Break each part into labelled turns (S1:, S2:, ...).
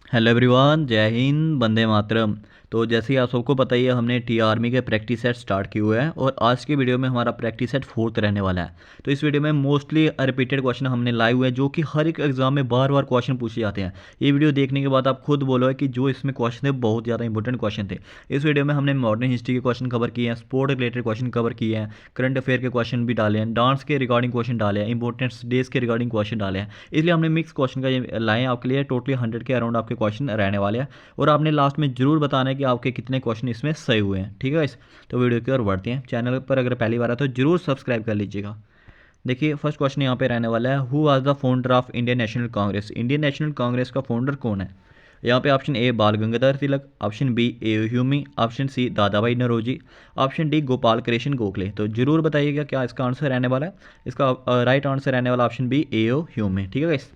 S1: Hello everyone, जय हिंद, वंदे मातरम। तो जैसे ही आप सबको पता ही है, हमने टी आर्मी के प्रैक्टिस सेट स्टार्ट किए हुए हैं और आज की वीडियो में हमारा प्रैक्टिस सेट फोर्थ रहने वाला है। तो इस वीडियो में मोस्टली रिपीटेड क्वेश्चन हमने लाए हुए हैं जो कि हर एक एग्जाम में बार बार क्वेश्चन पूछे जाते हैं। ये वीडियो देखने के बाद आप खुद बोलोगे कि जो इसमें क्वेश्चन थे बहुत ज़्यादा इंपॉर्टेंट क्वेश्चन थे। इस वीडियो में हमने मॉडर्न हिस्ट्री के क्वेश्चन कवर किए हैं, स्पोर्ट रिलेटेड क्वेश्चन कवर किए हैं, करंट अफेयर के क्वेश्चन भी डाले हैं, डांस के रिगार्डिंग क्वेश्चन डाले हैं, इंपॉर्टेंट डेज के रिगार्डिंग क्वेश्चन डाले हैं। इसलिए हमने मिक्स क्वेश्चन का ये लाए हैं आपके लिए। टोटली 100 के अराउंड आपके क्वेश्चन रहने वाले हैं और आपने लास्ट में जरूर बताना है कि आपके कितने क्वेश्चन इसमें सही हुए हैं। ठीक है गाइस, तो वीडियो की ओर बढ़ते हैं। चैनल पर अगर पहली बार है तो जरूर सब्सक्राइब कर लीजिएगा। देखिए, फर्स्ट क्वेश्चन यहाँ पे रहने वाला है, who was the founder of Indian National Congress. Indian National Congress का फाउंडर कौन है? यहाँ पे ऑप्शन ए बाल गंगाधर तिलक, ऑप्शन बी ए ह्यूमी, ऑप्शन सी दादा भाई नौरोजी, ऑप्शन डी गोपाल कृष्ण गोखले। तो जरूर बताइएगा क्या इसका आंसर रहने वाला है। इसका राइट आंसर रहने वाला ऑप्शन बी ए ह्यूमी। ठीक है गाइस,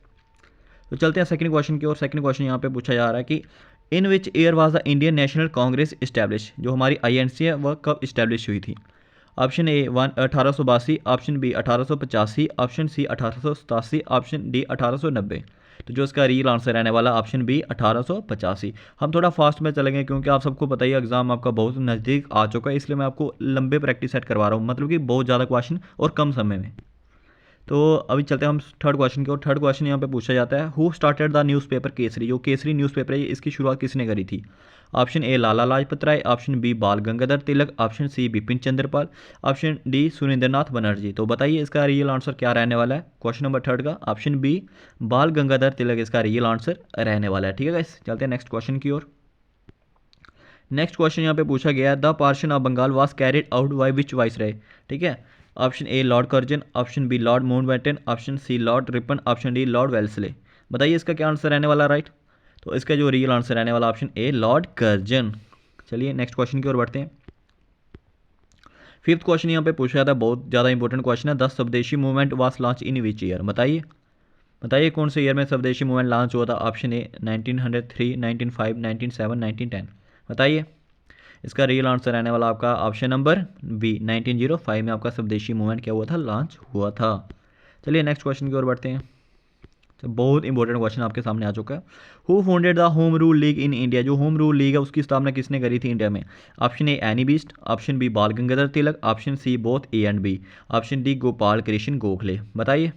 S1: तो चलते हैं सेकंड क्वेश्चन की ओर। सेकंड क्वेश्चन यहाँ पे पूछा जा रहा है कि in which year was the Indian National Congress establish. जो हमारी आईएनसी है वह कब इस्टेब्लिश हुई थी? Option A 1882, option B 1885, option C 1887, option D 1890। तो जो इसका रियल आंसर रहने वाला ऑप्शन बी 1885। हम थोड़ा फास्ट में चलेंगे क्योंकि आप सबको पता ही एग्जाम आपका बहुत नज़दीक आ चुका है, इसलिए मैं आपको लंबे प्रैक्टिस सेट करवा रहा हूँ, मतलब कि बहुत ज़्यादा क्वेश्चन और कम समय में। तो अभी चलते हैं हम थर्ड क्वेश्चन की ओर। थर्ड क्वेश्चन यहाँ पे पूछा जाता है, who started the newspaper Kesari. जो केसरी न्यूज़पेपर है इसकी शुरुआत किसने करी थी? Option A Lala Lajpat Rai, option B Bal Gangadhar Tilak, option C Bipin Chandrapal, option D Surendranath Banerjee. तो बताइए इसका रियल आंसर क्या रहने वाला है क्वेश्चन नंबर थर्ड का। ऑप्शन बी बाल गंगाधर तिलक इसका रियल आंसर रहने वाला है। ठीक है गाइस, चलते हैं नेक्स्ट क्वेश्चन की ओर। नेक्स्ट क्वेश्चन यहाँ पे पूछा गया है, the partition of Bengal was carried out by which viceroy. ठीक है, option A Lord Curzon, option B Lord Mountbatten, option C Lord Ripon, option D Lord Wellesley. बताइए इसका क्या आंसर रहने वाला राइट। तो इसका जो रियल आंसर रहने वाला ऑप्शन ए लॉर्ड कर्जन। चलिए नेक्स्ट क्वेश्चन की ओर बढ़ते हैं। फिफ्थ क्वेश्चन यहाँ पे पूछा था, बहुत ज़्यादा इंपॉर्टेंट क्वेश्चन है, द स्वदेशी movement was launch in which year. बताइए बताइए कौन से ईयर में स्वदेशी मूवमेंट लॉन्च हुआ था। ऑप्शन ए 1903, 1905, 1907, 1910। बताइए इसका रियल आंसर रहने वाला आपका ऑप्शन नंबर बी 1905 में आपका स्वदेशी मूवमेंट क्या हुआ था, लॉन्च हुआ था। चलिए नेक्स्ट क्वेश्चन की ओर बढ़ते हैं। तो बहुत इंपॉर्टेंट क्वेश्चन आपके सामने आ चुका है, who founded the home rule league in India. जो होम रूल लीग है उसकी स्थापना किसने करी थी इंडिया में? Option A Annie Besant, option B Bal Gangadhar Tilak, option C both A and B, option D Gopal Krishna Gokhale. बताइए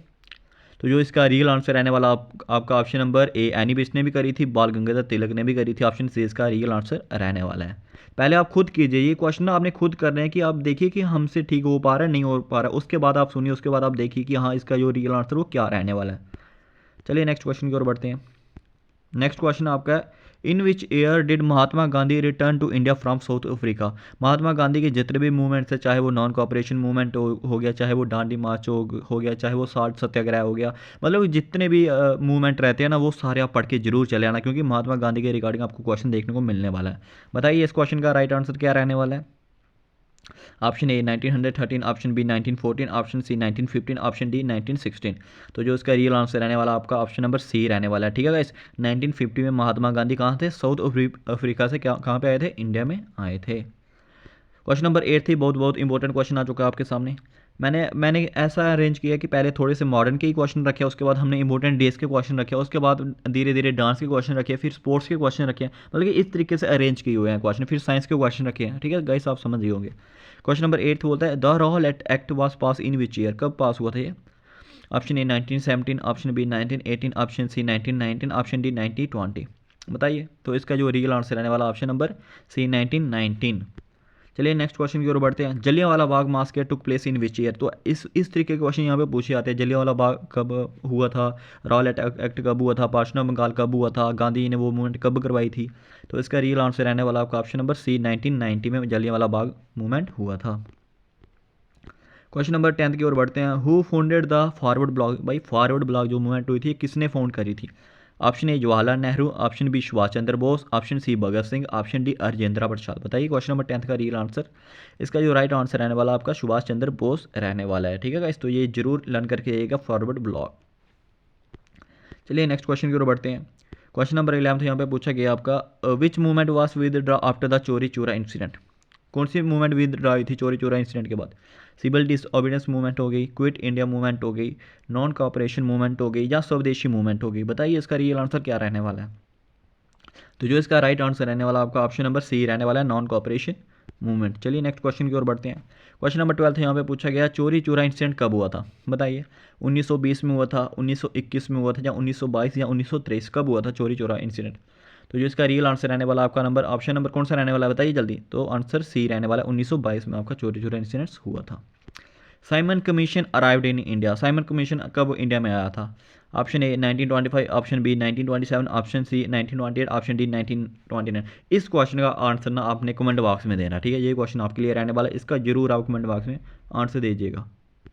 S1: तो जो इसका रियल आंसर रहने वाला आपका option number A Annie Besant ने भी करी थी, बाल गंगाधर तिलक ने भी करी थी, ऑप्शन सी इसका रियल आंसर रहने वाला है। पहले आप खुद कीजिए ये क्वेश्चन ना, आपने खुद करना है कि आप देखिए कि हमसे ठीक हो पा रहा है नहीं हो पा रहा है, उसके बाद आप सुनिए, उसके बाद आप देखिए कि हाँ इसका जो रियल आंसर वो क्या रहने वाला है। चलिए नेक्स्ट क्वेश्चन की ओर बढ़ते हैं। नेक्स्ट क्वेश्चन आपका है, in which year did Mahatma Gandhi return to India from South Africa. Mahatma Gandhi के जितने भी मूवमेंट्स है, चाहे वो नॉन कॉपरेशन मूवमेंट हो गया, चाहे वो डांडी मार्च हो गया, चाहे वो साल्ट सत्याग्रह हो गया, मतलब जितने भी मूवमेंट रहते हैं ना वो सारे आप पढ़ के जरूर चले आना, क्योंकि महात्मा गांधी के रिगार्डिंग आपको क्वेश्चन देखने को मिलने वाला है। बताइए इस क्वेश्चन का राइट आंसर क्या रहने वाला है। Option A 1913, option B 1914, option C 1915, option D 1916। तो जो इसका रियल आंसर रहने वाला आपका ऑप्शन नंबर सी रहने वाला है। ठीक है गाइस, 1950 में महात्मा गांधी कहाँ थे, साउथ अफ्रीका से क्या कहाँ पे आए थे, इंडिया में आए थे। क्वेश्चन नंबर 8 थी, बहुत बहुत इंपॉर्टेंट क्वेश्चन आ चुका है आपके सामने। मैंने ऐसा अरेंज किया कि पहले थोड़े से मॉडर्न के ही क्वेश्चन रखे, उसके बाद हमने इंपॉर्टेंट डेज के क्वेश्चन रखे, उसके बाद धीरे धीरे डांस के क्वेश्चन रखे, फिर स्पोर्ट्स के क्वेश्चन रखे, मतलब कि इस तरीके से अरेंज किए हुए हैं क्वेश्चन, फिर साइंस के क्वेश्चन रखे हैं। ठीक है गाइस, आप समझ गए होंगे। क्वेश्चन नंबर 8 बोलता है, the Rowlatt Act was pass in which year. कब पास हुआ था ये? Option A 1917, option B 1918, option C 1919, option D 1920। बताइए तो इसका जो रियल आंसर रहने वाला ऑप्शन नंबर सी 1919। चलिए नेक्स्ट क्वेश्चन की ओर बढ़ते हैं। Jallianwala Bagh massacre took place in which year. तो इस तरीके के क्वेश्चन यहाँ पे पूछे जाते हैं, जलियांवाला बाग कब हुआ था, रॉयल एक्ट कब हुआ था, पार्टीशन बंगाल कब हुआ था, गांधी ने वो मूवमेंट कब करवाई थी। तो इसका रियल आंसर रहने वाला आपका ऑप्शन नंबर सी 1990 में जलियांवाला बाग मूवमेंट हुआ था। क्वेश्चन नंबर 10 की ओर बढ़ते हैं, who founded the forward bloc. भाई फॉरवर्ड ब्लॉक जो मूवमेंट हुई थी किसने फाउंड करी थी? Option A Jawaharlal Nehru, option B Subhash Chandra Bose, option C Bhagat Singh, option D Rajendra Prasad. बताइए क्वेश्चन नंबर 10 का रियल आंसर। इसका जो राइट आंसर रहने वाला आपका सुभाष चंद्र बोस रहने वाला है। ठीक है गाइस, तो ये जरूर लर्न करके आइएगा फॉरवर्ड ब्लॉक। चलिए नेक्स्ट क्वेश्चन की ओर बढ़ते हैं। क्वेश्चन नंबर 11 यहाँ पे पूछा गया आपका, विच movement was withdraw after the चोरी चोरा इंसिडेंट। कौन सी मूवमेंट विदड्रॉ हुई थी चोरी चोरा इंसिडेंट के बाद? सिविल डिसओबीडियंस मूवमेंट हो गई, क्विट इंडिया मूवमेंट हो गई, नॉन कॉपरेशन मूवमेंट हो गई, या स्वदेशी मूवमेंट हो गई। बताइए इसका रियल आंसर क्या रहने वाला है। तो जो इसका राइट आंसर रहने वाला आपका ऑप्शन नंबर सी रहने वाला है, नॉन कोऑपरेशन मूवमेंट। चलिए नेक्स्ट क्वेश्चन की ओर बढ़ते हैं। क्वेश्चन नंबर 12 यहाँ पे पूछा गया चोरी चोरा इंसिडेंट कब हुआ था, बताइए। 1920 में हुआ था, 1921 में हुआ था, या 1922 या 1923, कब हुआ था चोरी चोरा इंसिडेंट। तो जो इसका रियल आंसर रहने वाला आपका नंबर ऑप्शन नंबर कौन सा रहने वाला है, बताइए जल्दी। तो आंसर सी रहने वाला 1922 में आपका चोरी चोरा इंसिडेंट्स हुआ था। Simon Commission arrived in India, Simon Commission कब इंडिया में आया था। Option A 1925, option B 1927, option C 1928, option D 1929। इस क्वेश्चन का आंसर ना आपने कमेंट बॉक्स में देना, ठीक है। ये क्वेश्चन आपके लिए रहने वाला है, इसका जरूर आप कमेंट बॉक्स में आंसर दीजिएगा।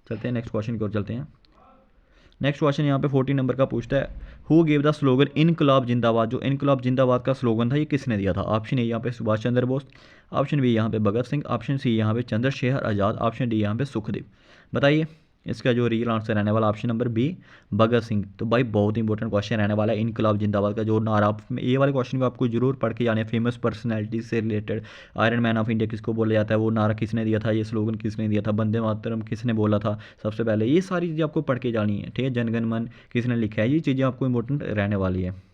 S1: चलते हैं नेक्स्ट क्वेश्चन की ओर चलते हैं। नेक्स्ट क्वेश्चन यहाँ पे 14 नंबर का पूछता है हु गेव द स्लोगन इनकलाब जिंदाबाद। जो इनकलाब जिंदाबाद का स्लोगन था ये किसने दिया था। ऑप्शन ए यहाँ पे सुभाष चंद्र बोस, ऑप्शन बी यहाँ पे भगत सिंह, ऑप्शन सी यहाँ पे चंद्रशेखर आज़ाद, ऑप्शन डी यहाँ पे सुखदेव। बताइए इसका जो रियल आंसर रहने वाला option number B Bhagat Singh. तो भाई बहुत इंपॉर्टेंट क्वेश्चन रहने वाला है इनकलाब जिंदाबाद का जो नारा, ये वाले क्वेश्चन को आपको जरूर पढ़ के जाने। फेमस पर्सनैलिटी से related iron man of India किसको बोला जाता है, वो नारा किसने दिया था, ये स्लोगन किसने दिया था, वंदे मातरम किसने बोला था सबसे पहले, ये सारी चीज़ें आपको पढ़ के जानी है, ठीक है। जनगण मन किसने लिखा है, ये चीज़ें आपको इंपॉर्टेंट रहने वाली है।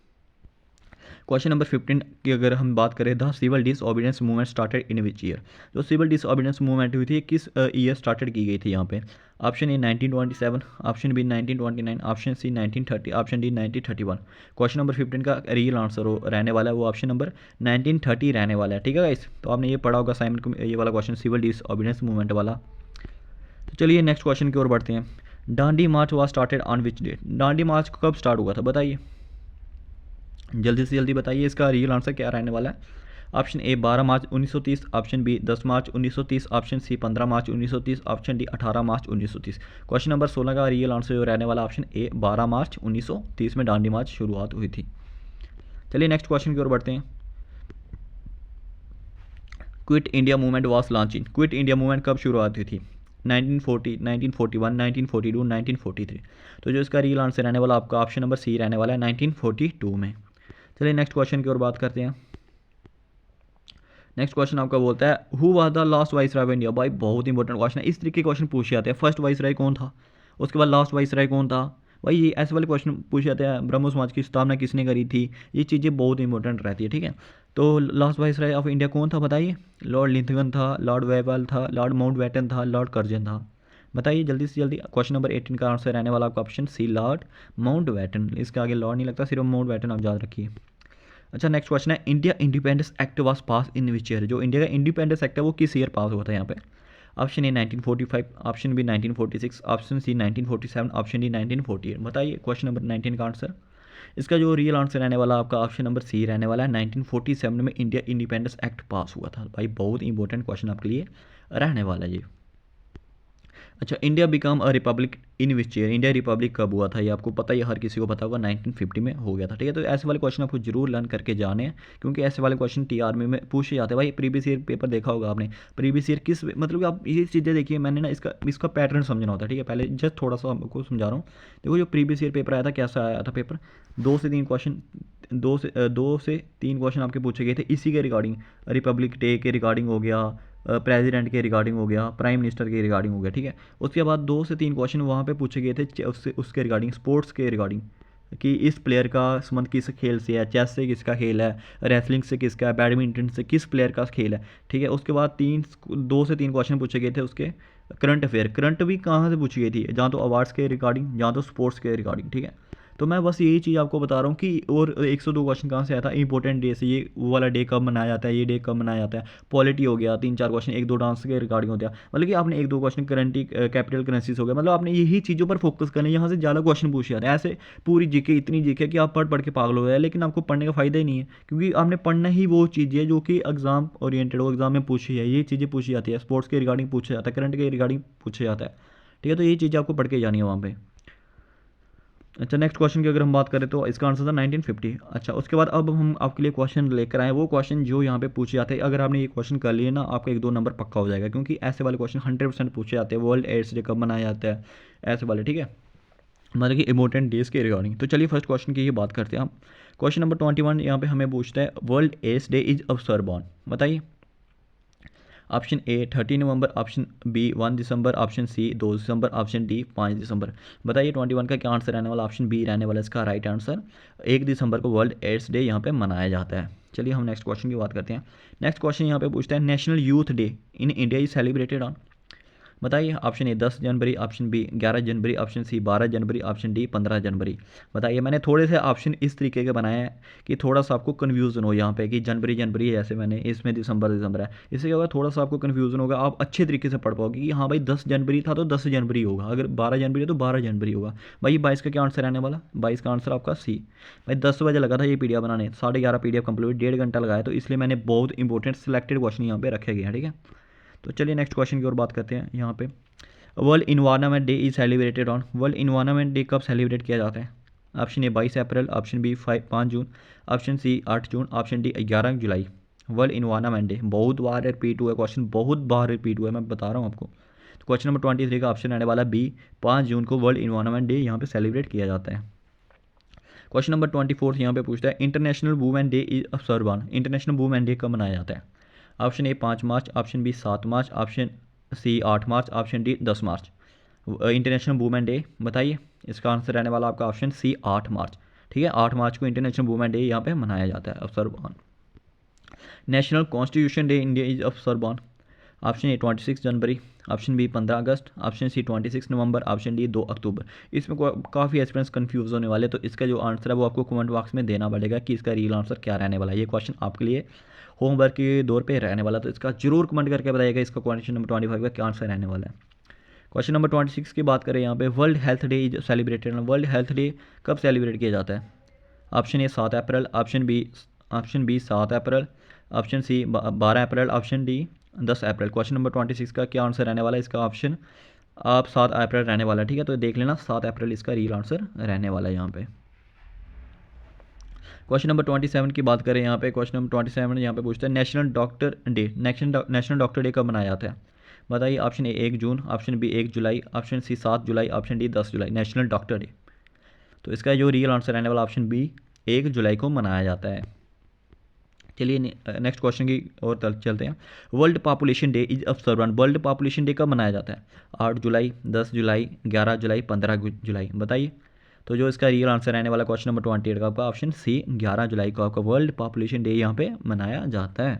S1: क्वेश्चन नंबर 15 की अगर हम बात करें, the civil disobedience movement started in which year. जो सिविल डिसओबीडियंस मूवमेंट हुई थी किस ईयर स्टार्टेड की गई थी यहाँ पे। Option A 1927, option B 1929, option C 1930, option D 1931। Question number 15 का रियल आंसर रहने वाला है वो ऑप्शन नंबर 1930 रहने वाला है, ठीक है गाइस। तो आपने ये पढ़ा होगा साइमन को ये वाला क्वेश्चन सिविल डिसओबीडियंस मूवमेंट वाला। तो चलिए नेक्स्ट क्वेश्चन की ओर बढ़ते हैं। Dandi march was started on which date. Dandi march कब स्टार्ट हुआ था, बताइए जल्दी से जल्दी बताइए। इसका रियल आंसर क्या रहने वाला है। ऑप्शन ए 12 मार्च 1930, ऑप्शन बी 10 मार्च 1930, ऑप्शन सी 15 मार्च 1930, ऑप्शन डी 18 मार्च 1930। क्वेश्चन नंबर 16 का रियल आंसर जो रहने वाला ऑप्शन ए 12 मार्च 1930 में डांडी मार्च शुरुआत हुई थी। चलिए नेक्स्ट क्वेश्चन की ओर बढ़ते हैं। Quit India movement was launch in. Quit India movement कब शुरुआत हुई थी। 1940, 1941, 1942, 1943। तो जो इसका रियल आंसर रहने वाला आपका ऑप्शन नंबर सी रहने वाला है 1942 में। चलिए नेक्स्ट क्वेश्चन की ओर बात करते हैं। नेक्स्ट क्वेश्चन आपका बोलता है who was the last viceroy of India. भाई बहुत इंपॉर्टेंट क्वेश्चन है, इस तरीके के क्वेश्चन पूछे जाते हैं। फर्स्ट वाइसराय कौन था, उसके बाद लास्ट वाइसराय कौन था। भाई ये ऐसे वाले क्वेश्चन पूछे जाते हैं। ब्रह्मो समाज की स्थापना किसने करी थी, ये चीज़ें बहुत इंपॉर्टेंट रहती है, ठीक है। तो लास्ट वाइसराय ऑफ इंडिया कौन था बताइए। लॉर्ड लिंथगन था, लॉर्ड वेवल था, लॉर्ड माउंटबेटन था, लॉर्ड कर्जन था। बताइए जल्दी से जल्दी। क्वेश्चन नंबर 18 का आंसर रहने वाला आपका ऑप्शन सी लॉर्ड माउंटबेटन। इसके आगे लॉर्ड नहीं लगता, सिर्फ माउंटबेटन आप याद रखिए। अच्छा नेक्स्ट क्वेश्चन है India independence act was pass in which year. जो इंडिया का इंडिपेंडेंस एक्ट है वो किस ईयर पास हुआ था यहाँ पे। Option A 1945, option B 1946, option C 1947, option D 1948। बताइए क्वेश्चन नंबर 19 का आंसर। इसका जो रियल आंसर रहने वाला आपका ऑप्शन नंबर सी रहने वाला है 1947 में इंडिया इंडिपेंडेंस एक्ट पास हुआ था। भाई बहुत इंपॉर्टेंट क्वेश्चन आपके लिए रहने वाला है ये। अच्छा India become a republic in which year. India Republic कब हुआ था ये आपको पता ही, हर किसी को पता होगा 1950 में हो गया था, ठीक है। तो ऐसे वाले क्वेश्चन आपको जरूर लर्न करके जाने हैं क्योंकि ऐसे वाले क्वेश्चन टीआरपी में पूछे जाते हैं। भाई प्रीवियस ईयर पेपर देखा होगा आपने, प्रीवियस ईयर किस मतलब कि आप ये चीज़ें देखिए, मैंने ना इसका पैटर्न समझना होता है, ठीक है। पहले जस्ट थोड़ा सा आपको समझा रहा हूँ। देखो जो प्रीवियस ईयर पेपर आया था कैसा आया था पेपर, 2 से 3 क्वेश्चन, 2 से 3 क्वेश्चन आपके पूछे गए थे इसी के रिगार्डिंग। रिपब्लिक डे के रिगार्डिंग हो गया, प्रेसिडेंट के रिगार्डिंग हो गया, प्राइम मिनिस्टर के रिगार्डिंग हो गया, ठीक है। उसके बाद 2 से 3 क्वेश्चन वहाँ पे पूछे गए थे उसके रिगार्डिंग, स्पोर्ट्स के रिगार्डिंग कि इस प्लेयर का संबंध किस खेल से है, चेस से किसका खेल है, रेसलिंग से किसका है, बैडमिंटन से किस प्लेयर का खेल है, ठीक है। उसके बाद 2 से 3 क्वेश्चन पूछे गए थे उसके करंट अफेयर। करंट भी कहाँ से पूछी गई थी, जहाँ तो अवार्ड्स के रिगार्डिंग, जहाँ तो स्पोर्ट्स के रिगार्डिंग, ठीक है। तो मैं बस यही चीज़ आपको बता रहा हूँ कि और 102 क्वेश्चन कहाँ से आया था, इंपॉर्टेंट डे से, ये वो वाला डे कब मनाया जाता है, ये डे कब मनाया जाता है। पॉलिटी हो गया 3-4 क्वेश्चन, 1-2 डांस के रिगार्डिंग होता है। मतलब कि आपने 1-2 क्वेश्चन करंटी कैपिटल करेंसीज हो गया, मतलब आपने यही चीज़ों पर फोकस करना है। यहाँ से ज़्यादा क्वेश्चन पूछे जाते हैं। ऐसे पूरी जीके इतनी जीके कि आप पढ़ के पागल हो गए, लेकिन आपको पढ़ने का फ़ायदा ही नहीं है क्योंकि आपने पढ़ना ही वो चीज़ है जो कि एग्जाम ओरिएंटेड हो, एग्जाम में पूछी है, ये चीज़ें पूछी जाती है। स्पोर्ट्स के रिगार्डिंग पूछा जाता है, करंट के रिगार्डिंग पूछा जाता है, ठीक है। तो ये चीज़ें आपको पढ़ के जानी है वहाँ पर। अच्छा नेक्स्ट क्वेश्चन की अगर हम बात करें तो इसका आंसर था 1950। अच्छा उसके बाद अब हम आपके लिए क्वेश्चन लेकर आए, वो क्वेश्चन जो यहाँ पे पूछे जाते हैं। अगर आपने ये क्वेश्चन कर लिए ना, आपका 1-2 नंबर पक्का हो जाएगा क्योंकि ऐसे वाले क्वेश्चन 100% पूछे जाते हैं। वर्ल्ड एड्स डे कब मनाया जाता है, ऐसे वाले, ठीक है, मतलब कि इम्पोर्टेंट डेज के रिगार्डिंग। तो चलिए फर्स्ट क्वेश्चन की ये बात करते हैं हम। क्वेश्चन नंबर 21 यहाँ पे हमें पूछता है world AIDS day is observe on. बताइए ऑप्शन ए 30 नवंबर, ऑप्शन बी 1 दिसंबर, ऑप्शन सी 2 दिसंबर, ऑप्शन डी 5 दिसंबर। बताइए 21 का क्या आंसर रहने वाला? ऑप्शन बी रहने वाला इसका राइट आंसर। 1 दिसंबर को वर्ल्ड एड्स डे यहाँ पे मनाया जाता है। चलिए हम नेक्स्ट क्वेश्चन की बात करते हैं। नेक्स्ट क्वेश्चन यहाँ पे पूछता है national youth day in India is celebrated on. बताइए ऑप्शन ए 10 जनवरी, ऑप्शन बी 11 जनवरी, ऑप्शन सी 12 जनवरी, ऑप्शन डी 15 जनवरी। बताइए मैंने थोड़े से ऑप्शन इस तरीके के बनाए हैं कि थोड़ा सा आपको कन्फ्यूज़न हो यहाँ पे कि जनवरी जनवरी है, जैसे मैंने इसमें दिसंबर दिसंबर है। इससे क्या होगा, थोड़ा सा आपको कन्फ्यूज़न होगा, आप अच्छे तरीके से पढ़ पाओगे कि हाँ भाई 10 जनवरी था तो 10 जनवरी होगा, अगर 12 जनवरी है तो 12 जनवरी होगा। भाई 22 का क्या आंसर रहने वाला? 22 का आंसर आपका सी। भाई 10 बजे लगा था ये PDF बनाने, 11:30 PDF कंप्लीट, 1.5 घंटा लगाया, तो इसलिए मैंने बहुत इंपॉर्टेंट सिलेक्टेड क्वेश्चन यहाँ पे रखे गए हैं। ठीक है, तो चलिए नेक्स्ट क्वेश्चन की ओर बात करते हैं। यहाँ पे world environment day is celebrated on. World environment day कब सेलिब्रेट किया जाता है? ऑप्शन ए 22 अप्रैल, ऑप्शन बी 5 जून, ऑप्शन सी 8 जून, ऑप्शन डी 11 जुलाई। वर्ल्ड इन्वायरमेंट डे बहुत बार रिपीट हुआ है क्वेश्चन, बहुत बार रिपीट हुआ है, मैं बता रहा हूँ आपको। तो क्वेश्चन नंबर 23 का ऑप्शन रहने वाला बी, 5 जून को वर्ल्ड इन्वायरमेंट डे यहाँ पे सेलिब्रेट किया जाता है। क्वेश्चन नंबर 24 यहाँ पे पूछता है international women day is observe on. International women day कब मनाया जाता है? ऑप्शन ए 5 मार्च, ऑप्शन बी 7 मार्च, ऑप्शन सी 8 मार्च, ऑप्शन डी 10 मार्च। इंटरनेशनल वुमेन डे बताइए, इसका आंसर रहने वाला आपका ऑप्शन सी 8 मार्च। ठीक है, 8 मार्च को इंटरनेशनल वुमेन डे यहाँ पे मनाया जाता है, observe on. National constitution day India is observe on. Option A 26 जनवरी, ऑप्शन बी 15 अगस्त, ऑप्शन सी 26 नवंबर, ऑप्शन डी 2 अक्टूबर। इसमें काफ़ी एस्पिरेंट्स कंफ्यूज होने वाले, तो इसका जो आंसर है वो आपको कमेंट बॉक्स में देना पड़ेगा कि इसका रियल आंसर क्या रहने वाला है। ये क्वेश्चन आपके लिए होमवर्क के दौर पे रहने वाला, तो इसका जरूर कमेंट करके बताइएगा इसका क्वेश्चन नंबर 25 का क्या आंसर रहने वाला है। क्वेश्चन नंबर 26 की बात करें यहाँ पे, world health day is celebrated. World health day कब सेलिब्रेट किया जाता है? ऑप्शन ए 7 अप्रैल, ऑप्शन बी 7 अप्रैल, ऑप्शन सी 12 अप्रैल, ऑप्शन डी 10 अप्रैल। क्वेश्चन नंबर 26 का क्या आंसर रहने वाला है? इसका ऑप्शन आप 7 अप्रैल रहने वाला है। ठीक है, तो देख लेना 7 अप्रैल इसका रियल आंसर रहने वाला है यहाँ पे। क्वेश्चन नंबर 27 की बात करें यहाँ पे, क्वेश्चन नंबर 27 यहाँ पे पूछता है national doctor day, national doctor day कब मनाया जाता है? बताइए ऑप्शन ए 1 जून, ऑप्शन बी 1 जुलाई, ऑप्शन सी 7 जुलाई, ऑप्शन डी 10 जुलाई। नेशनल डॉक्टर डे, तो इसका जो रियल आंसर रहने वाला ऑप्शन बी 1 जुलाई को मनाया जाता है। चलिए नेक्स्ट क्वेश्चन की ओर चलते हैं। World population day is observe on. World population day कब मनाया जाता है? 8 जुलाई, 10 जुलाई, 11 जुलाई, 15 जुलाई। बताइए, तो जो इसका रियल आंसर रहने वाला क्वेश्चन नंबर 28 का आपका ऑप्शन सी 11 जुलाई को आपका वर्ल्ड पॉपुलेशन डे यहाँ पे मनाया जाता है।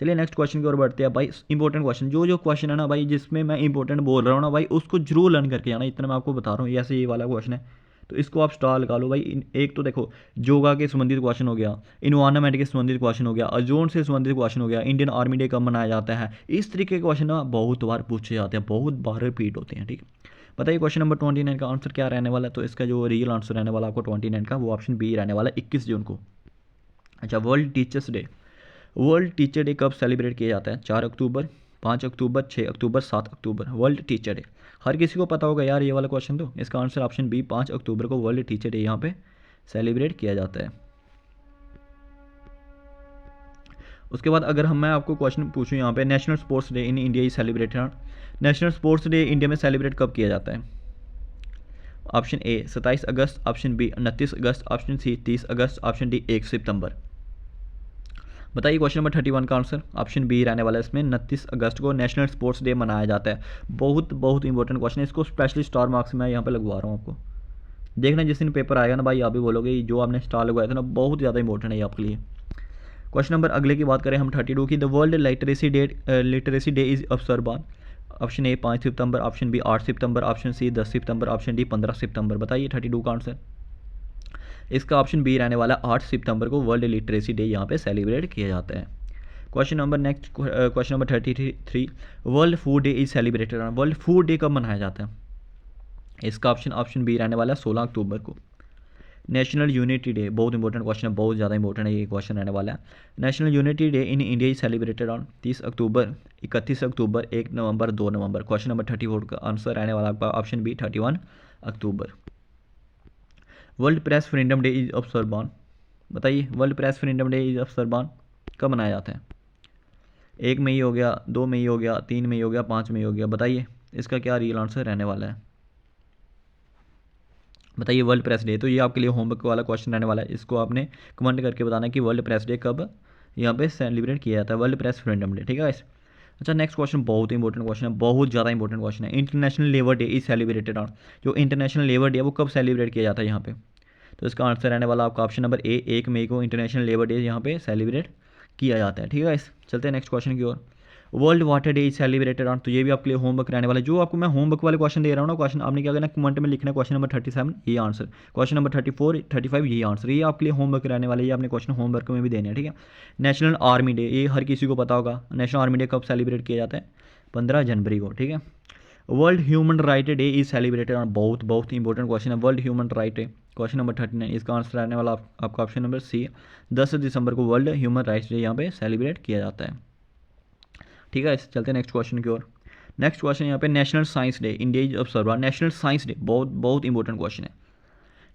S1: चलिए नेक्स्ट क्वेश्चन की ओर बढ़ते हैं भाई। इंपॉर्टेंट क्वेश्चन, जो क्वेश्चन है ना भाई जिसमें मैं इंपॉर्टेंट बोल रहा हूँ ना भाई, उसको जरूर लर्न करके जाना, इतना मैं आपको बता रहा हूँ। ऐसे ये वाला क्वेश्चन है तो इसको आप स्टार लगा लो भाई। एक तो देखो योगा के संबंधित क्वेश्चन हो गया, इन्वायरमेंट के संबंधित क्वेश्चन हो गया, ओजोन से संबंधित क्वेश्चन हो गया, इंडियन आर्मी डे कब मनाया जाता है। इस तरीके के क्वेश्चन ना बहुत बार पूछे जाते हैं, बहुत बार रिपीट होते हैं। ठीक है, बताइए क्वेश्चन नंबर 29 का आंसर क्या रहने वाला है? तो इसका जो रियल आंसर रहने वाला आपको 29 का वो ऑप्शन बी रहने वाला है, 21 जून को। अच्छा, world teachers day, world teacher day कब सेलिब्रेट किया जाता है? 4 अक्टूबर, 5 अक्टूबर, 6 अक्टूबर, 7 अक्टूबर। वर्ल्ड टीचर डे हर किसी को पता होगा यार ये वाला क्वेश्चन, तो इसका आंसर ऑप्शन बी 5 अक्टूबर को वर्ल्ड टीचर डे यहाँ पे सेलिब्रेट किया जाता है। उसके बाद अगर मैं आपको क्वेश्चन पूछूं यहाँ पे, national sports day in India is celebrated. National sports day India में सेलिब्रेट कब किया जाता है? ऑप्शन ए 27 अगस्त, ऑप्शन बी 29 अगस्त, ऑप्शन सी 30 अगस्त, ऑप्शन डी 1 सितंबर। बताइए क्वेश्चन नंबर 31 का आंसर ऑप्शन बी रहने वाला है, इसमें 29 अगस्त को नेशनल स्पोर्ट्स डे मनाया जाता है। बहुत इंपॉर्टेंट क्वेश्चन है, इसको स्पेशली स्टार मार्क्स मैं यहाँ पे लगवा रहा हूँ आपको। देखना जिस दिन पेपर आएगा ना भाई, आप भी बोलोगे जो आपने स्टार लगवाया था ना, बहुत ज़्यादा इंपॉर्टेंट है ये आपके लिए। क्वेश्चन नंबर अगले की बात करें हम 32 की, the world literacy day is observe on. Option A 5 सितंबर, ऑप्शन बी 8 सितंबर, ऑप्शन सी 10 सितंबर, ऑप्शन डी 15 सितंबर। बताइए 32 का आंसर, इसका ऑप्शन बी रहने वाला 8 सितंबर को वर्ल्ड लिटरेसी डे यहाँ पे सेलिब्रेट किया जाता है। Question number next, question number 33, world food day is celebrated on. World food day कब मनाया जाता है? इसका ऑप्शन बी रहने वाला है 16 अक्टूबर को। नेशनल यूनिटी डे, बहुत इंपॉर्टेंट क्वेश्चन है, बहुत ज़्यादा इंपॉर्टेंट है ये क्वेश्चन रहने वाला है। National unity day in India is celebrated on 30 अक्टूबर, 31 अक्टूबर, 1 नवंबर, 2 नवंबर। क्वेश्चन नंबर 34 का आंसर रहने वाला आपका ऑप्शन बी 31 अक्टूबर। World press freedom day is observe on. बताइए world press freedom day is observe on कब मनाया जाता है? 1 मई हो गया, 2 मई हो गया, 3 मई हो गया, 5 मई हो गया। बताइए इसका क्या रियल आंसर रहने वाला है? बताइए वर्ल्ड प्रेस डे, तो ये आपके लिए होमवर्क वाला क्वेश्चन रहने वाला है, इसको आपने कमेंट करके बताना कि वर्ल्ड प्रेस डे कब यहाँ पे सेलिब्रेट किया जाता है, वर्ल्ड प्रेस फ्रीडम डे। ठीक है गाइस, अच्छा, नेक्स्ट क्वेश्चन बहुत इंपॉर्टेंट क्वेश्चन है, बहुत ज़्यादा इंपॉर्टेंट क्वेश्चन है। International labour day is celebrated on, जो इंटरनेशनल लेबर डे है वो कब सेलिब्रेट किया जाता है यहाँ पे? तो इसका आंसर रहने वाला आपका ऑप्शन नंबर ए, 1 मई को इंटरनेशनल लेबर डे यहाँ पे सेलिब्रेट किया जाता है। ठीक है, इस चलते हैं नेक्स्ट क्वेश्चन की ओर। World water day is celebrated on, तो ये भी आपके लिए होमवर्क रहने वाला है। जो आपको मैं होमवर्क वाले क्वेश्चन दे रहा हूँ ना, क्वेश्चन आपने क्या करना है, कमेंट में लिखना है क्वेश्चन नंबर 37 ये आंसर, क्वेश्चन नंबर 34 35 ये आंसर, ये आपके लिए होमवर्क रहने वाले, ये आपने क्वेश्चन होमवर्क में भी देने हैं। ठीक है, नेशनल आर्मी डे, ये हर किसी को पता होगा, नेशनल आर्मी डे कब सेलिब्रेट किया जाता है? 15 जनवरी को। ठीक है, world human right day is celebrated on, बहुत बहुत इंपॉर्टेंट क्वेश्चन है, world human right day, question number 39, इसका आंसर रहने वाला आपका ऑप्शन नंबर सी, 10 दिसंबर को वर्ल्ड ह्यूमन राइट्स डे यहाँ पे सेलिब्रेट किया जाता है। ठीक है, चलते हैं नेक्स्ट क्वेश्चन की ओर। नेक्स्ट क्वेश्चन यहाँ पे national science day India is observe, national science day बहुत बहुत इंपॉर्टेंट क्वेश्चन है।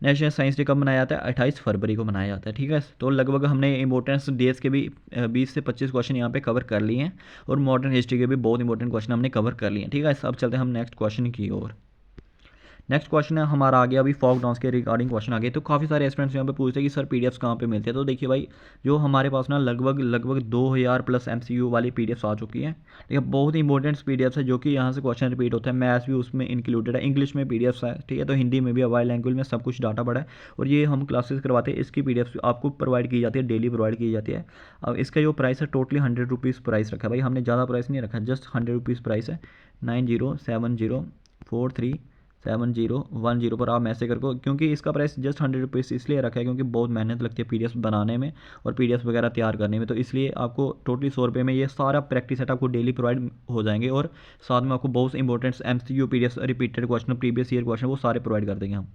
S1: नेशनल साइंस डे कब मनाया जाता है? 28 फरवरी को मनाया जाता है। ठीक है, तो लगभग हमने इंपॉर्टेंस डेज के भी 20 से 25 क्वेश्चन यहाँ पे कवर कर लिए हैं, और मॉडर्न हिस्ट्री के भी बहुत इंपॉर्टेंट क्वेश्चन हमने कवर कर लिए हैं। ठीक है, अब चलते हैं हम नेक्स्ट क्वेश्चन की ओर। नेक्स्ट क्वेश्चन है हमारा आ गया अभी फोक डांस के रिगार्डिंग क्वेश्चन आ गए। तो काफ़ी सारे स्टूडेंट्स यहाँ पे पूछते हैं कि सर पीडीएफ्स कहाँ पे मिलते हैं। तो देखिए भाई, जो हमारे पास ना लगभग 2000 प्लस एमसीक्यू वाली पीडीएफ्स आ चुकी हैं। ठीक है, बहुत इंपॉर्टेंट पीडीएफ्स है, जो कि यहाँ से क्वेश्चन रिपीट होता है, मैथ्स भी उसमें इंक्लूडेड है, इंग्लिश में पीडीएफ्स है। ठीक है, तो हिंदी में भी, अवाइल लैंग्वेज में सब कुछ डाटा पड़ा है, और ये हम क्लासेस करवाते हैं, इसकी पीडीएफ्स आपको प्रोवाइड की जाती है, डेली प्रोवाइड की जाती है। अब इसका जो प्राइस है टोटली 100 रुपीज़ प्राइस रखा है भाई, हमने ज़्यादा प्राइस नहीं रखा, जस्ट 100 रुपीज़ प्राइस है। 9070437010 पर आप मैसेज करको, क्योंकि इसका प्राइस जस्ट 100 रुपीज़ इसलिए रखा है क्योंकि बहुत मेहनत लगती है पीडीएफ बनाने में और पीडीएफ वगैरह तैयार करने में, तो इसलिए आपको टोटली 100 रुपये में ये सारा प्रैक्टिस सेट आपको डेली प्रोवाइड हो जाएंगे, और साथ में आपको बहुत important MCQ PDF repeated question, previous year question, वो सारे प्रोवाइड कर देंगे हम।